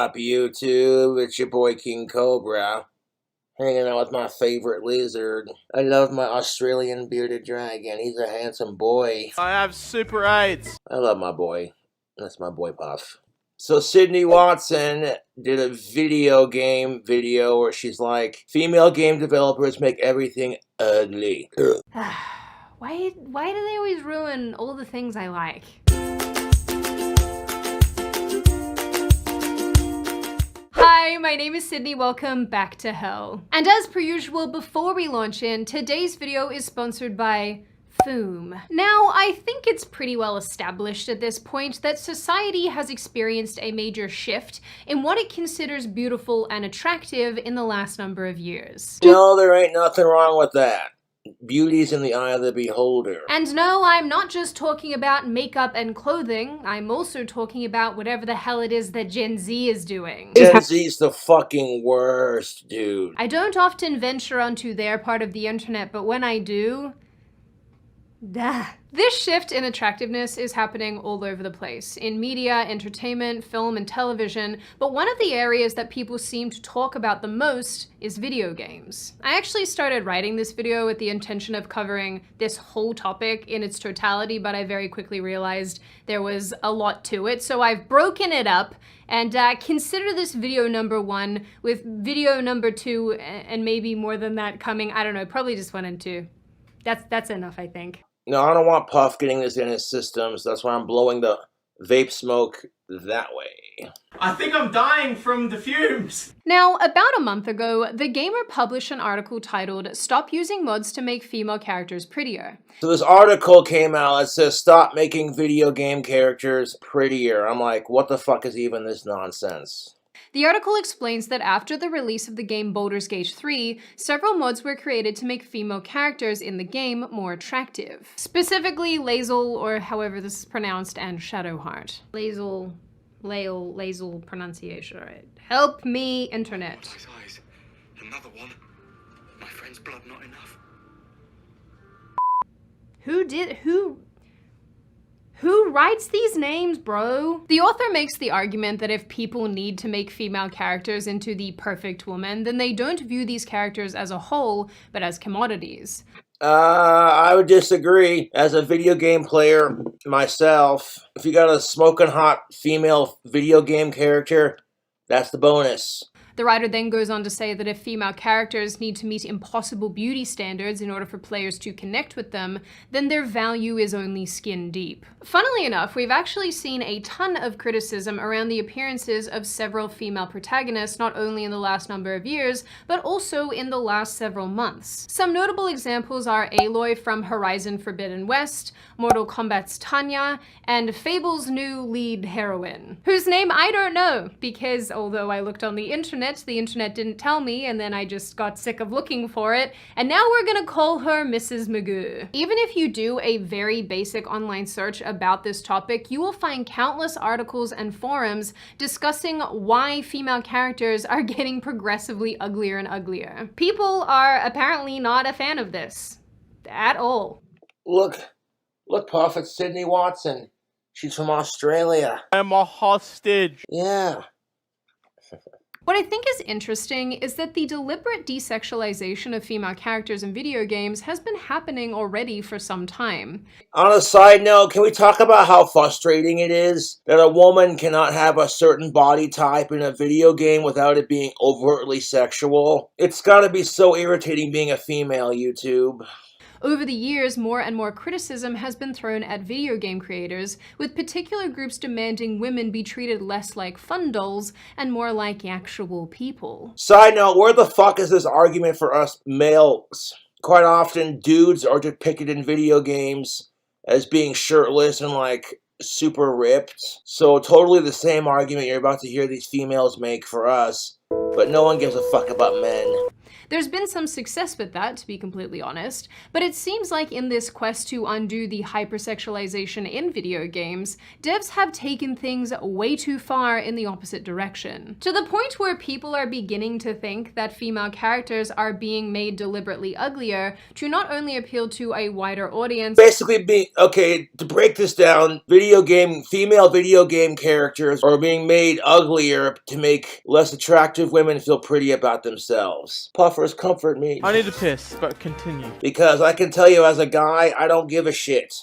up, YouTube? It's your boy King Cobra, hanging out with my favorite lizard. I love my Australian bearded dragon. He's a handsome boy. I have super AIDS. I love my boy. That's my boy Puff. So Sydney Watson did a video game video where she's like, female game developers make everything ugly. Why do they always ruin all the things I like? Hi, my name is Sydney, welcome back to hell. And as per usual, before we launch in, today's video is sponsored by Foom. Now, I think it's pretty well established at this point that society has experienced a major shift in what it considers beautiful and attractive in the last number of years. No, there ain't nothing wrong with that. Beauty's in the eye of the beholder. And no, I'm not just talking about makeup and clothing, I'm also talking about whatever the hell it is that Gen Z is doing. Gen Z's the fucking worst, dude. I don't often venture onto their part of the internet, but when I do, this shift in attractiveness is happening all over the place, in media, entertainment, film, and television, but one of the areas that people seem to talk about the most is video games. I actually started writing this video with the intention of covering this whole topic in its totality, but I very quickly realized there was a lot to it, so I've broken it up and consider this video number 1, with video number 2 and maybe more than that coming. I don't know, probably just 1 and 2. That's enough, I think. No, I don't want Puff getting this in his system, so that's why I'm blowing the vape smoke that way. I think I'm dying from the fumes. Now, about a month ago, The Gamer published an article titled, "Stop Using Mods to Make Female Characters Prettier." So this article came out that says, stop making video game characters prettier. I'm like, what the fuck is even this nonsense? The article explains that after the release of the game Baldur's Gate 3, several mods were created to make female characters in the game more attractive. Specifically, Lae'zel, or however this is pronounced, and Shadowheart. Lae'zel pronunciation, right? Help me, internet. Eyes. Another one. My friend's blood not enough. Who writes these names, bro? The author makes the argument that if people need to make female characters into the perfect woman, then they don't view these characters as a whole, but as commodities. I would disagree. As a video game player myself, if you got a smoking hot female video game character, that's the bonus. The writer then goes on to say that if female characters need to meet impossible beauty standards in order for players to connect with them, then their value is only skin deep. Funnily enough, we've actually seen a ton of criticism around the appearances of several female protagonists, not only in the last number of years, but also in the last several months. Some notable examples are Aloy from Horizon Forbidden West, Mortal Kombat's Tanya, and Fable's new lead heroine, whose name I don't know, because although I looked on the internet didn't tell me, and then I just got sick of looking for it, and now we're gonna call her Mrs. Magoo. Even if you do a very basic online search about this topic, you will find countless articles and forums discussing why female characters are getting progressively uglier and uglier. People are apparently not a fan of this. At all. Look, Puff, it's Sydney Watson. She's from Australia. I'm a hostage. Yeah. What I think is interesting is that the deliberate desexualization of female characters in video games has been happening already for some time. On a side note, can we talk about how frustrating it is that a woman cannot have a certain body type in a video game without it being overtly sexual? It's gotta be so irritating being a female, YouTube. Over the years, more and more criticism has been thrown at video game creators, with particular groups demanding women be treated less like fun dolls and more like actual people. Side note, where the fuck is this argument for us males? Quite often, dudes are depicted in video games as being shirtless and like super ripped. So totally the same argument you're about to hear these females make for us, but no one gives a fuck about men. There's been some success with that, to be completely honest, but it seems like in this quest to undo the hypersexualization in video games, devs have taken things way too far in the opposite direction. To the point where people are beginning to think that female characters are being made deliberately uglier to not only appeal to a wider audience. Basically, to break this down, female video game characters are being made uglier to make less attractive women feel pretty about themselves. Puffers, comfort me. I need to piss, but continue. Because I can tell you as a guy, I don't give a shit.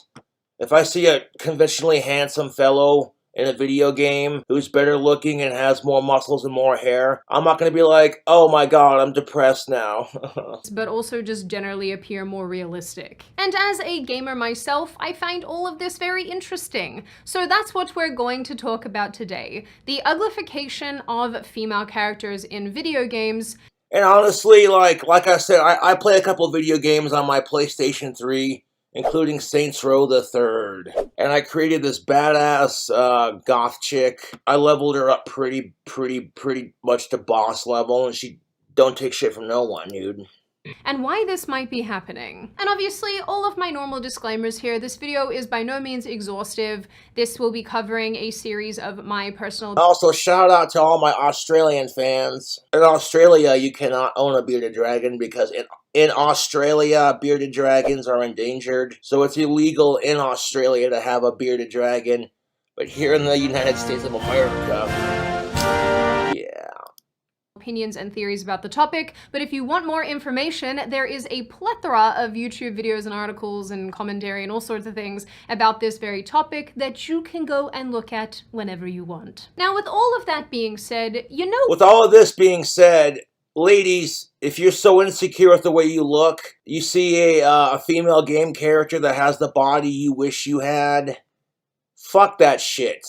If I see a conventionally handsome fellow in a video game who's better looking and has more muscles and more hair, I'm not going to be like, oh my god, I'm depressed now. But also just generally appear more realistic. And as a gamer myself, I find all of this very interesting. So that's what we're going to talk about today. The uglification of female characters in video games. And honestly, like I said, I play a couple of video games on my PlayStation 3, including Saints Row the Third. And I created this badass goth chick. I leveled her up pretty much to boss level, and she don't take shit from no one, dude. And why this might be happening. And obviously, all of my normal disclaimers here, this video is by no means exhaustive. This will be covering a series of my personal... Also, shout out to all my Australian fans. In Australia, you cannot own a bearded dragon because in Australia, bearded dragons are endangered. So it's illegal in Australia to have a bearded dragon. But here in the United States of America, yeah. Opinions and theories about the topic, but if you want more information, there is a plethora of YouTube videos and articles and commentary and all sorts of things about this very topic that you can go and look at whenever you want. Now, with all of that being said, With all of this being said, ladies, if you're so insecure with the way you look, you see a female game character that has the body you wish you had, fuck that shit.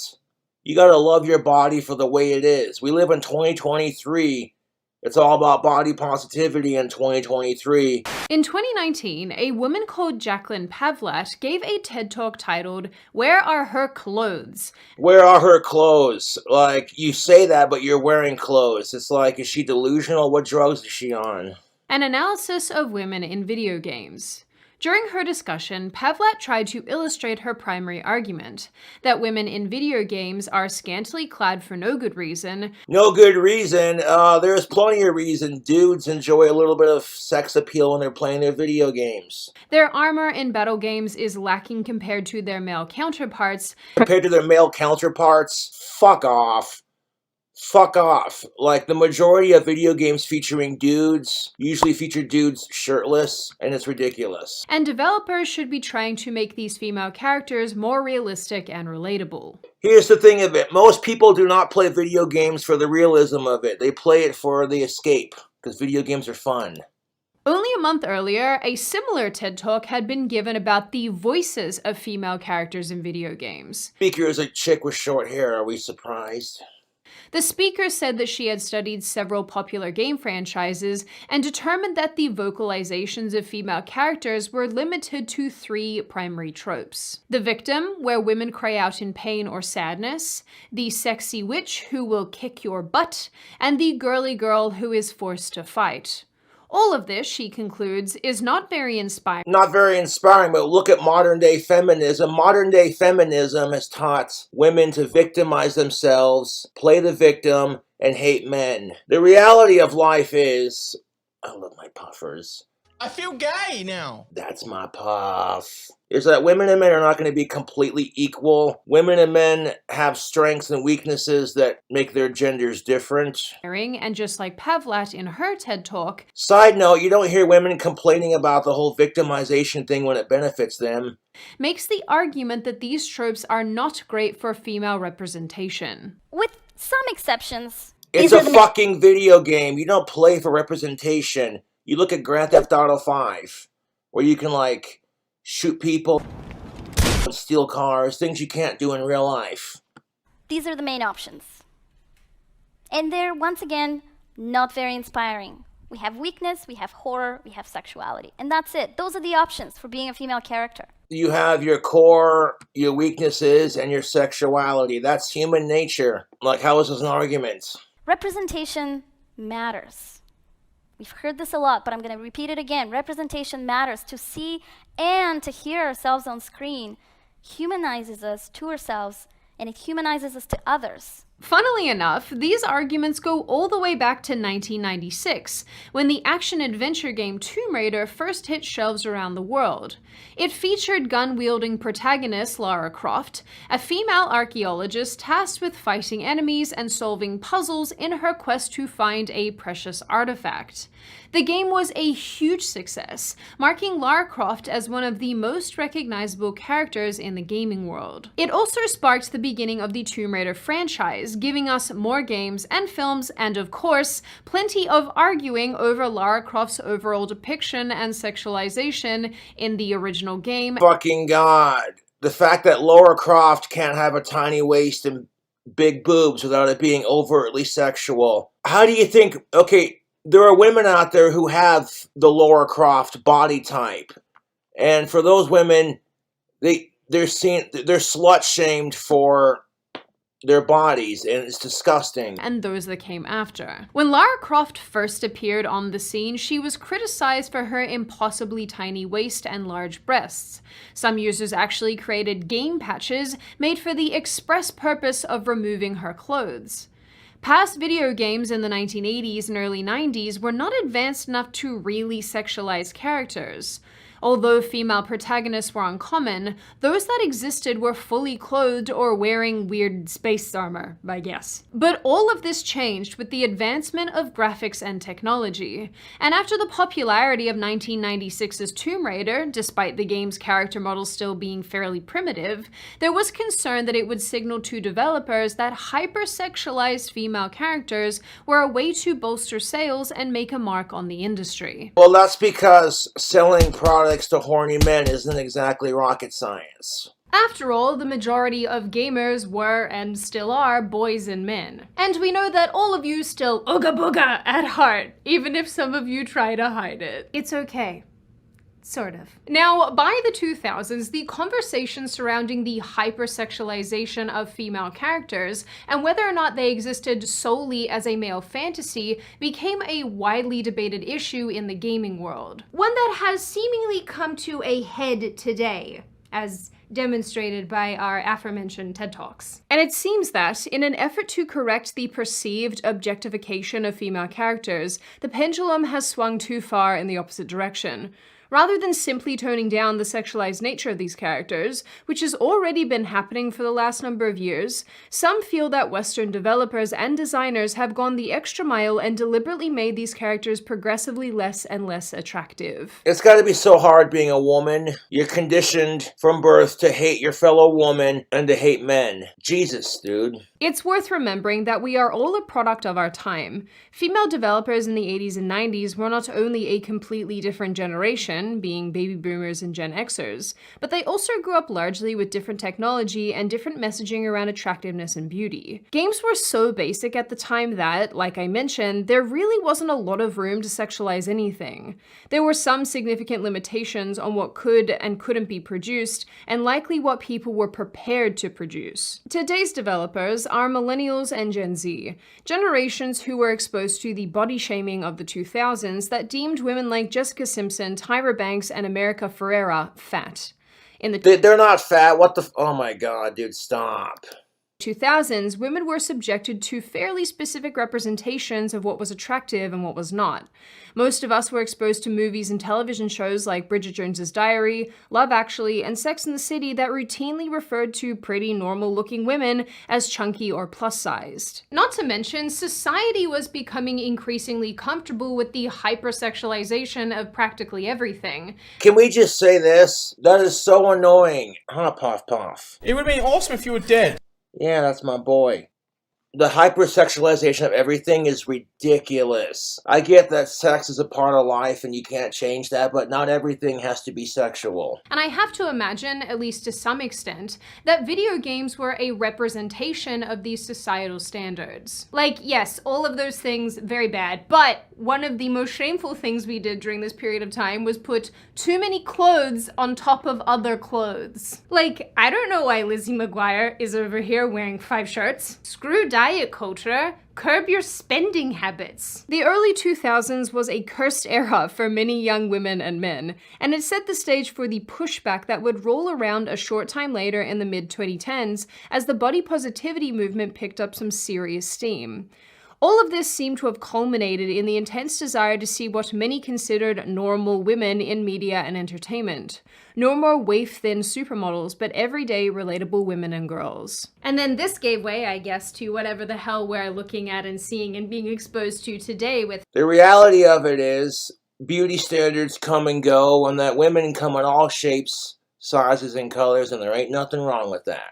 You gotta love your body for the way it is. We live in 2023. It's all about body positivity in 2023. In 2019, a woman called Jacqueline Pavlat gave a TED Talk titled, "Where Are Her Clothes?" Where are her clothes? Like, you say that, but you're wearing clothes. It's like, is she delusional? What drugs is she on? An analysis of women in video games. During her discussion, Pavlat tried to illustrate her primary argument, that women in video games are scantily clad for no good reason. No good reason? There's plenty of reason. Dudes enjoy a little bit of sex appeal when they're playing their video games. Their armor in battle games is lacking compared to their male counterparts. Compared to their male counterparts? Fuck off. Fuck off. Like, the majority of video games featuring dudes usually feature dudes shirtless, and it's ridiculous. And developers should be trying to make these female characters more realistic and relatable. Here's the thing of it. Most people do not play video games for the realism of it. They play it for the escape, because video games are fun. Only a month earlier, a similar TED Talk had been given about the voices of female characters in video games. Speaker is a chick with short hair. Are we surprised? The speaker said that she had studied several popular game franchises and determined that the vocalizations of female characters were limited to 3 primary tropes. The victim, where women cry out in pain or sadness, the sexy witch who will kick your butt, and the girly girl who is forced to fight. All of this, she concludes, is not very inspiring. Not very inspiring, but look at modern-day feminism. Modern-day feminism has taught women to victimize themselves, play the victim, and hate men. The reality of life is... I love my puffers. I feel gay now. That's my puff. Is that women and men are not going to be completely equal. Women and men have strengths and weaknesses that make their genders different. And just like Pavlat in her TED Talk... Side note, you don't hear women complaining about the whole victimization thing when it benefits them. Makes the argument that these tropes are not great for female representation. With some exceptions. It's a fucking video game. You don't play for representation. You look at Grand Theft Auto 5, where you can, like, shoot people, steal cars, things you can't do in real life. These are the main options. And they're, once again, not very inspiring. We have weakness, we have horror, we have sexuality. And that's it. Those are the options for being a female character. You have your core, your weaknesses, and your sexuality. That's human nature. Like, how is this an argument? Representation matters. We've heard this a lot, but I'm going to repeat it again. Representation matters. To see and to hear ourselves on screen humanizes us to ourselves, and it humanizes us to others. Funnily enough, these arguments go all the way back to 1996, when the action-adventure game Tomb Raider first hit shelves around the world. It featured gun-wielding protagonist Lara Croft, a female archaeologist tasked with fighting enemies and solving puzzles in her quest to find a precious artifact. The game was a huge success, marking Lara Croft as one of the most recognizable characters in the gaming world. It also sparked the beginning of the Tomb Raider franchise, giving us more games and films, and of course, plenty of arguing over Lara Croft's overall depiction and sexualization in the original game. Fucking God. The fact that Lara Croft can't have a tiny waist and big boobs without it being overtly sexual. How do you think, okay, there are women out there who have the Lara Croft body type. And for those women, they're slut-shamed for their bodies, and it's disgusting. And those that came after. When Lara Croft first appeared on the scene, she was criticized for her impossibly tiny waist and large breasts. Some users actually created game patches made for the express purpose of removing her clothes. Past video games in the 1980s and early 90s were not advanced enough to really sexualize characters. Although female protagonists were uncommon, those that existed were fully clothed or wearing weird space armor, I guess. But all of this changed with the advancement of graphics and technology. And after the popularity of 1996's Tomb Raider, despite the game's character models still being fairly primitive, there was concern that it would signal to developers that hypersexualized female characters were a way to bolster sales and make a mark on the industry. Well, that's because selling products to horny men isn't exactly rocket science. After all, the majority of gamers were, and still are, boys and men. And we know that all of you still ooga booga at heart, even if some of you try to hide it. It's okay. Sort of. Now, by the 2000s, the conversation surrounding the hypersexualization of female characters and whether or not they existed solely as a male fantasy became a widely debated issue in the gaming world. One that has seemingly come to a head today, as demonstrated by our aforementioned TED Talks. And it seems that, in an effort to correct the perceived objectification of female characters, the pendulum has swung too far in the opposite direction. Rather than simply toning down the sexualized nature of these characters, which has already been happening for the last number of years, some feel that Western developers and designers have gone the extra mile and deliberately made these characters progressively less and less attractive. It's gotta be so hard being a woman. You're conditioned from birth to hate your fellow woman and to hate men. Jesus, dude. It's worth remembering that we are all a product of our time. Female developers in the 80s and 90s were not only a completely different generation, being baby boomers and Gen Xers, but they also grew up largely with different technology and different messaging around attractiveness and beauty. Games were so basic at the time that, like I mentioned, there really wasn't a lot of room to sexualize anything. There were some significant limitations on what could and couldn't be produced, and likely what people were prepared to produce. Today's developers are millennials and Gen Z, generations who were exposed to the body shaming of the 2000s that deemed women like Jessica Simpson, Tyra Banks, and America Ferrera fat. They're not fat. What the? Oh my God, dude, stop. 2000s, women were subjected to fairly specific representations of what was attractive and what was not. Most of us were exposed to movies and television shows like Bridget Jones's Diary, Love Actually, and Sex and the City that routinely referred to pretty normal-looking women as chunky or plus-sized. Not to mention, society was becoming increasingly comfortable with the hypersexualization of practically everything. Can we just say this? That is so annoying. Huh, Puff Puff? It would have been awesome if you were dead. Yeah, that's my boy. The hypersexualization of everything is ridiculous. I get that sex is a part of life and you can't change that, but not everything has to be sexual. And I have to imagine, at least to some extent, that video games were a representation of these societal standards. Like, yes, all of those things, very bad, but one of the most shameful things we did during this period of time was put too many clothes on top of other clothes. Like, I don't know why Lizzie McGuire is over here wearing 5 shirts. Screw diet culture. Curb your spending habits. The early 2000s was a cursed era for many young women and men, and it set the stage for the pushback that would roll around a short time later in the mid-2010s as the body positivity movement picked up some serious steam. All of this seemed to have culminated in the intense desire to see what many considered normal women in media and entertainment. No more waif-thin supermodels, but everyday relatable women and girls. And then this gave way, I guess, to whatever the hell we're looking at and seeing and being exposed to today with The reality of it is, beauty standards come and go, and that women come in all shapes, sizes, and colors, and there ain't nothing wrong with that.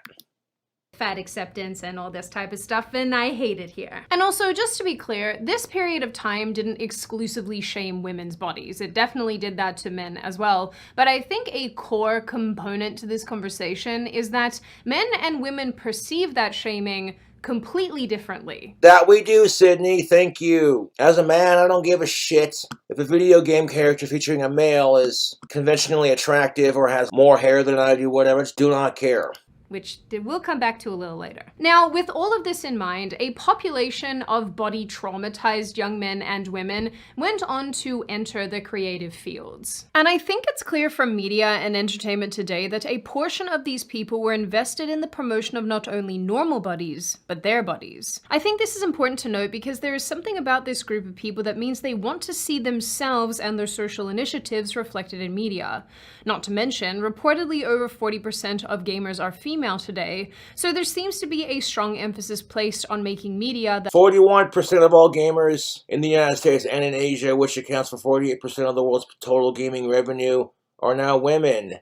fat acceptance and all this type of stuff, and I hate it here. And also, just to be clear, this period of time didn't exclusively shame women's bodies. It definitely did that to men as well. But I think a core component to this conversation is that men and women perceive that shaming completely differently. That we do, Sydney. Thank you. As a man, I don't give a shit if a video game character featuring a male is conventionally attractive or has more hair than I do, whatever. Just do not care. Which we'll come back to a little later. Now, with all of this in mind, a population of body traumatized young men and women went on to enter the creative fields. And I think it's clear from media and entertainment today that a portion of these people were invested in the promotion of not only normal bodies, but their bodies. I think this is important to note because there is something about this group of people that means they want to see themselves and their social initiatives reflected in media. Not to mention, reportedly over 40% of gamers are female today, so there seems to be a strong emphasis placed on making media that 41% of all gamers in the United States and in Asia, which accounts for 48% of the world's total gaming revenue, are now women.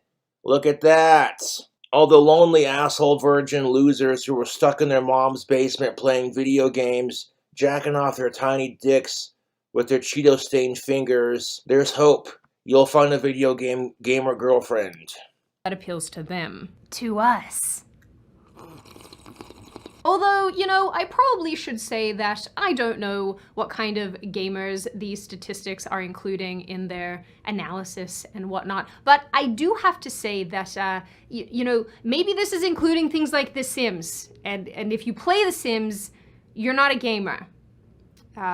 Look at that. All the lonely asshole virgin losers who were stuck in their mom's basement playing video games, jacking off their tiny dicks with their Cheeto-stained fingers. There's hope. You'll find a video gamer girlfriend. that appeals to them. To us. Although, you know, I probably should say that I don't know what kind of gamers these statistics are including in their analysis and whatnot, but I do have to say that, you know, maybe this is including things like The Sims, and if you play The Sims, you're not a gamer.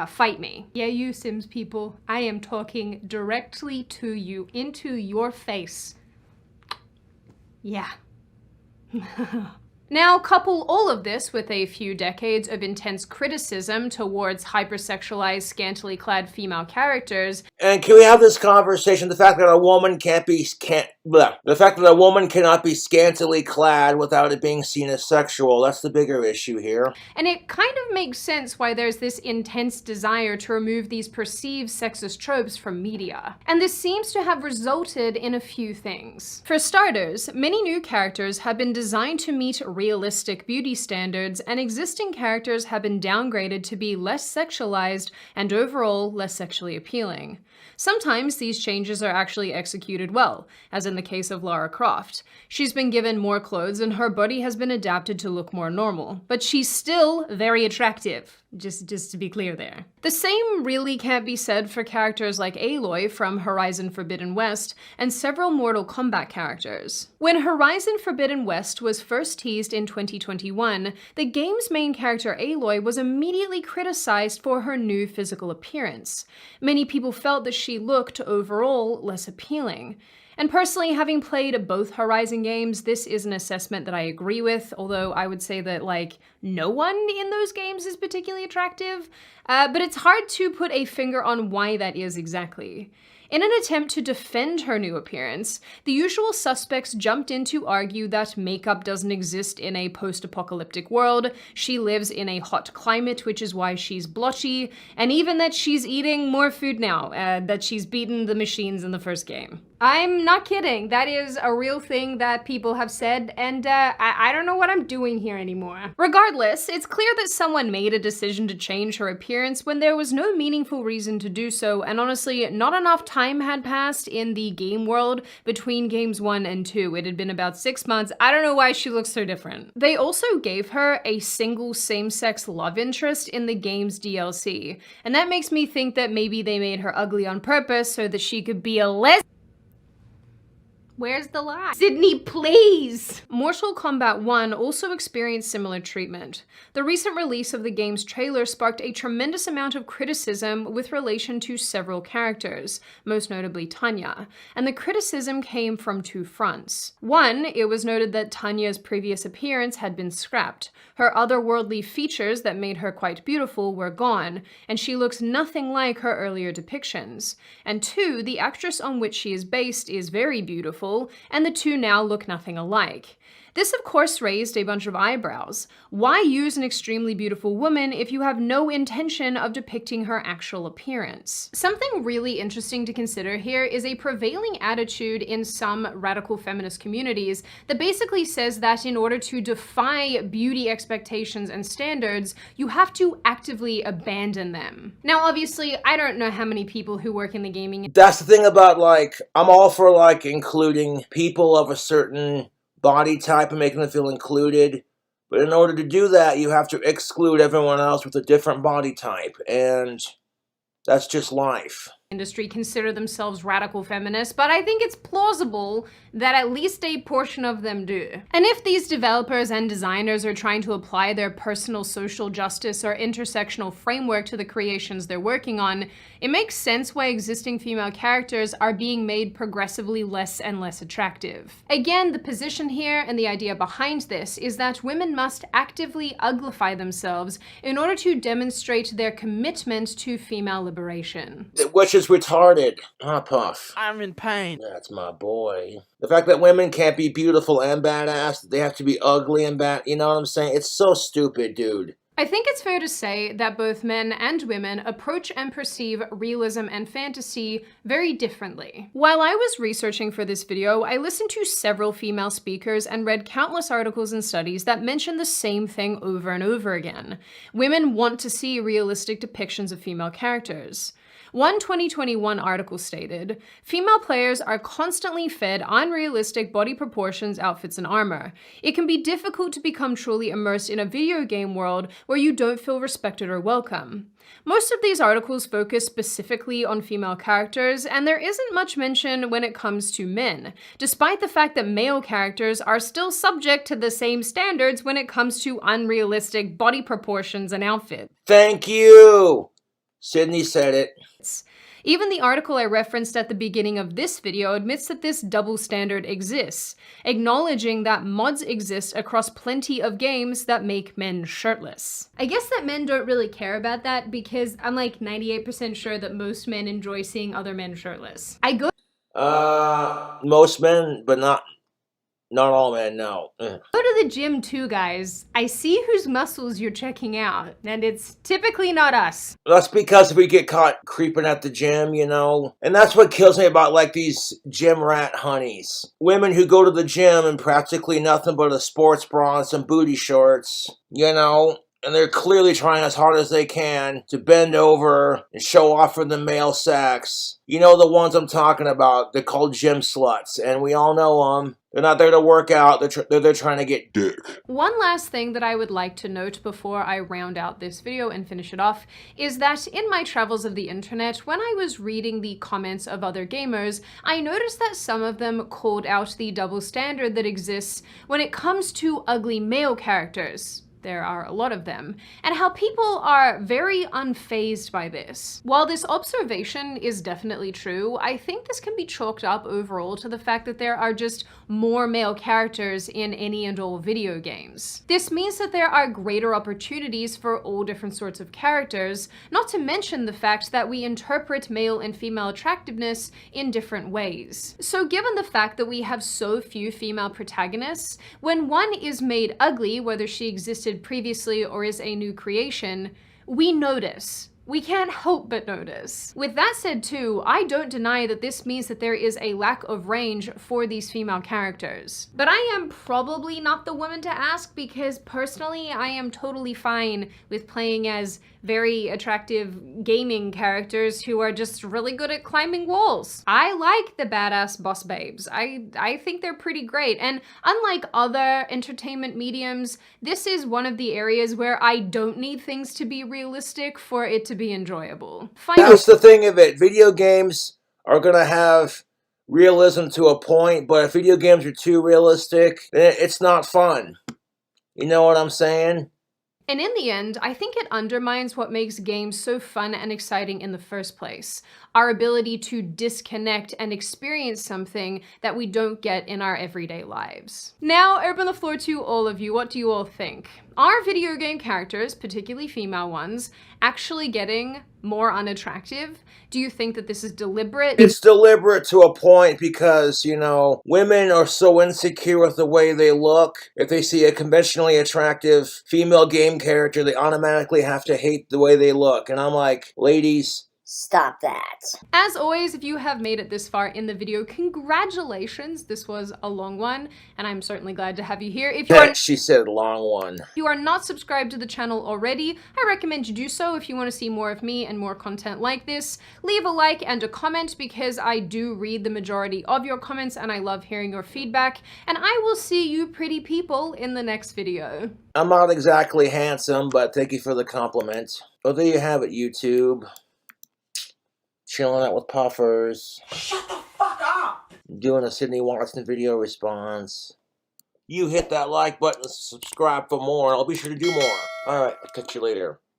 Fight me. Yeah, you Sims people, I am talking directly to you, into your face. Yeah. Now, couple all of this with a few decades of intense criticism towards hypersexualized, scantily clad female characters. And can we have this conversation? The fact that a woman the fact that a woman cannot be scantily clad without it being seen as sexual, that's the bigger issue here. And it kind of makes sense why there's this intense desire to remove these perceived sexist tropes from media. And this seems to have resulted in a few things. For starters, many new characters have been designed to meet realistic beauty standards, and existing characters have been downgraded to be less sexualized and overall less sexually appealing. Sometimes these changes are actually executed well, as in the case of Lara Croft. She's been given more clothes and her body has been adapted to look more normal, but she's still very attractive. Just to be clear there. The same really can't be said for characters like Aloy from Horizon Forbidden West and several Mortal Kombat characters. When Horizon Forbidden West was first teased in 2021, the game's main character Aloy was immediately criticized for her new physical appearance. Many people felt that she looked overall less appealing. And personally, having played both Horizon games, this is an assessment that I agree with, although I would say that, like, no one in those games is particularly attractive. But it's hard to put a finger on why that is exactly. In an attempt to defend her new appearance, the usual suspects jumped in to argue that makeup doesn't exist in a post-apocalyptic world, she lives in a hot climate, which is why she's blotchy, and even that she's eating more food now, that she's beaten the machines in the first game. I'm not kidding, that is a real thing that people have said, and I don't know what I'm doing here anymore. Regardless, it's clear that someone made a decision to change her appearance when there was no meaningful reason to do so, and honestly, not enough time had passed in the game world between games 1 and 2. It had been about 6 months. I don't know why she looks so different. They also gave her a single same-sex love interest in the game's DLC, and that makes me think that maybe they made her ugly on purpose so that she could be a lesbian. Where's the lie? Sydney, please! Mortal Kombat 1 also experienced similar treatment. The recent release of the game's trailer sparked a tremendous amount of criticism with relation to several characters, most notably Tanya, and the criticism came from two fronts. One, it was noted that Tanya's previous appearance had been scrapped. Her otherworldly features that made her quite beautiful were gone, and she looks nothing like her earlier depictions. And two, the actress on which she is based is very beautiful, and the two now look nothing alike. This of course raised a bunch of eyebrows. Why use an extremely beautiful woman if you have no intention of depicting her actual appearance? Something really interesting to consider here is a prevailing attitude in some radical feminist communities that basically says that in order to defy beauty expectations and standards, you have to actively abandon them. Now obviously, I don't know how many people who work in the gaming— That's the thing about, like, I'm all for, like, including people of a certain body type and making them feel included, but in order to do that, you have to exclude everyone else with a different body type, and that's just life. Industry consider themselves radical feminists, but I think it's plausible that at least a portion of them do. And if these developers and designers are trying to apply their personal social justice or intersectional framework to the creations they're working on, it makes sense why existing female characters are being made progressively less and less attractive. Again, the position here and the idea behind this is that women must actively uglify themselves in order to demonstrate their commitment to female liberation. Which is retarded, huh, Puff? I'm in pain. That's my boy. The fact that women can't be beautiful and badass, they have to be ugly and bad, you know what I'm saying? It's so stupid, dude. I think it's fair to say that both men and women approach and perceive realism and fantasy very differently. While I was researching for this video, I listened to several female speakers and read countless articles and studies that mention the same thing over and over again. Women want to see realistic depictions of female characters. One 2021 article stated, "Female players are constantly fed unrealistic body proportions, outfits, and armor. It can be difficult to become truly immersed in a video game world where you don't feel respected or welcome." Most of these articles focus specifically on female characters, and there isn't much mention when it comes to men, despite the fact that male characters are still subject to the same standards when it comes to unrealistic body proportions and outfits. Thank you! Sydney said it. Even the article I referenced at the beginning of this video admits that this double standard exists, acknowledging that mods exist across plenty of games that make men shirtless. I guess that men don't really care about that because I'm like 98% sure that most men enjoy seeing other men shirtless. Most men, but not all men, no. Go to the gym too, guys. I see whose muscles you're checking out, and it's typically not us. That's because we get caught creeping at the gym, you know? And that's what kills me about, like, these gym rat honeys. Women who go to the gym in practically nothing but a sports bra and some booty shorts, you know? And they're clearly trying as hard as they can to bend over and show off for the male sex. You know the ones I'm talking about. They're called gym sluts, and we all know them. They're not there to work out. They're trying to get dick. One last thing that I would like to note before I round out this video and finish it off is that in my travels of the internet, when I was reading the comments of other gamers, I noticed that some of them called out the double standard that exists when it comes to ugly male characters. There are a lot of them, and how people are very unfazed by this. While this observation is definitely true, I think this can be chalked up overall to the fact that there are just more male characters in any and all video games. This means that there are greater opportunities for all different sorts of characters, not to mention the fact that we interpret male and female attractiveness in different ways. So given the fact that we have so few female protagonists, when one is made ugly, whether she existed previously or is a new creation, we notice. We can't help but notice. With that said too, I don't deny that this means that there is a lack of range for these female characters. But I am probably not the woman to ask because personally I am totally fine with playing as very attractive gaming characters who are just really good at climbing walls. I like the badass boss babes. I think they're pretty great, and unlike other entertainment mediums, this is one of the areas where I don't need things to be realistic for it to be enjoyable. That's the thing of it. Video games are gonna have realism to a point, but if video games are too realistic, then it's not fun. You know what I'm saying? And in the end, I think it undermines what makes games so fun and exciting in the first place. Our ability to disconnect and experience something that we don't get in our everyday lives. Now, I open the floor to all of you. What do you all think? Are video game characters, particularly female ones, actually getting more unattractive? Do you think that this is deliberate? It's deliberate to a point because, you know, women are so insecure with the way they look. If they see a conventionally attractive female game character, they automatically have to hate the way they look. And I'm like, ladies, stop that. As always, if you have made it this far in the video, congratulations. This was a long one, and I'm certainly glad to have you here. If you are, she said long one. If you are not subscribed to the channel already, I recommend you do so if you want to see more of me and more content like this. Leave a like and a comment because I do read the majority of your comments and I love hearing your feedback. And I will see you pretty people in the next video. I'm not exactly handsome, but thank you for the compliment. Oh, there you have it, YouTube. Chilling out with puffers. Shut the fuck up! Doing a Sydney Watson video response. You hit that like button, subscribe for more, and I'll be sure to do more. Alright, I'll catch you later.